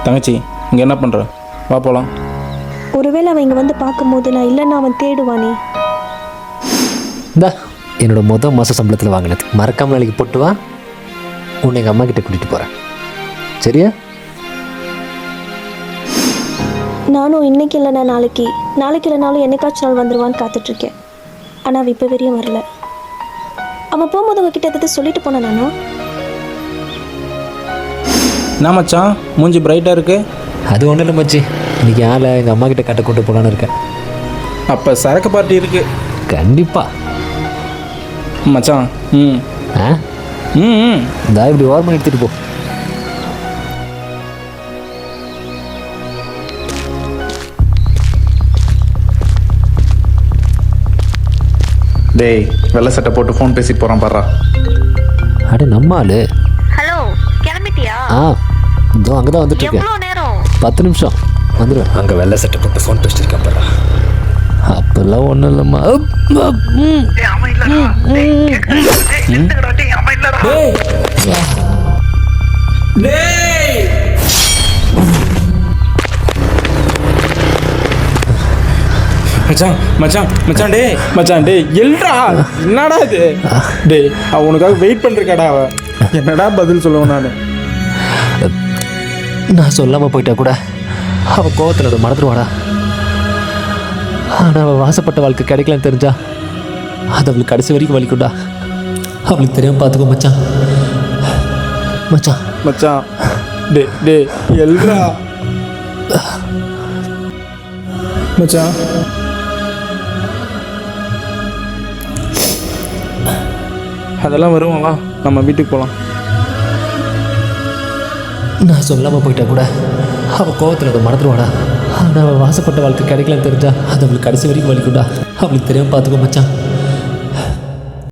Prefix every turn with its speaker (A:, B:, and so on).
A: தங்கச்சி இங்கே என்ன பண்ணுற? வா போகலாம்.
B: ஒருவேளை அவன் இங்கே வந்து பார்க்கும்போது நான் இல்லைன்னா அவன் தேடுவானே.
C: இந்தா என்னோட மாத சம்பளத்தில் வாங்கினது மறக்காமல் நாளைக்கு போட்டு வா. உன்னை எங்கள் அம்மா கிட்டே கூட்டிகிட்டு போகிறேன், சரியா?
B: நானும் இன்னைக்கு இல்லைண்ணா நாளைக்கு இல்லைனாலும் என்னைக்காச்சும் நாள் வந்துடுவான்னு காத்துட்ருக்கேன். ஆனால் அவன் இப்போ வரையும் வரல. அவன் போகும்போது உங்ககிட்ட எதாவது சொல்லிட்டு போனானா?
A: என்ன மச்சான் மூஞ்சி பிரைட்டாக இருக்கு?
C: அது ஒன்றும் இல்லை மச்சி, இன்றைக்கி ஆளை எங்கள் அம்மா கிட்டே கட்ட கூட்டு போகலான்னு இருக்கேன்.
A: அப்போ சரக்கு பார்ட்டி இருக்கு
C: கண்டிப்பாக
A: மச்சான். ம்
C: ஆ
A: ம்
C: இந்தா இப்படி ஓரமாக எடுத்துகிட்டு போ.
A: டேய் வெள்ளை சட்டை போட்டு ஃபோன் பேசிட்டு போகிறான் பாரா.
C: அட நம்ம ஆளு.
D: ஹலோ, கிளம்பிட்டியா?
C: ஆ இதோ அங்கே தான் வந்துட்டு இருக்கேன்.
D: எவ்வளோ நேரம்?
C: 10 நிமிஷம் வந்துடுவேன். அங்கே வெள்ளை சட்டை போட்டு ஃபோன் பேசிட்டு இருக்கேன் பாரா. அப்பெல்லாம் ஒன்றும் இல்லைம்மா.
A: மச்சான் மச்சான் மச்சான் டே மச்சான் டே எல்றா என்னடா இது? டே அவன் உனக்காக வெயிட் பண்ணிருக்காடா. அவன் என்னடா பதில் சொல்லுவேன் நான்?
C: நான் சொல்லாமல் போயிட்டா கூட அவள் கோவத்தில் மறந்துடுவாடா. ஆனால் அவள் வாசப்பட்ட வாழ்க்கை கிடைக்கலன்னு தெரிஞ்சா அது அவளுக்கு கடைசி வரைக்கும் வலிக்கும்டா. அவளுக்கு தெரியாமல் பார்த்துக்கோ மச்சான். மச்சான்
A: மச்சான் டே டே எல்றா மச்சான். அதெல்லாம் வருவாங்களா? நம்ம வீட்டுக்கு போகலாம்.
C: நான் சொல்லாமல் போயிட்டா கூட அவள் கோவத்தில் மறந்துடுவாடா. ஆனால் அவள் வாசப்பட்ட வாழ்க்கை கிடைக்கலன்னு தெரிஞ்சா அது அவளுக்கு கடைசி வரைக்கும் வலிக்கும்டா. அவளுக்கு தெரியாமல் பார்த்துக்கோ மச்சான்.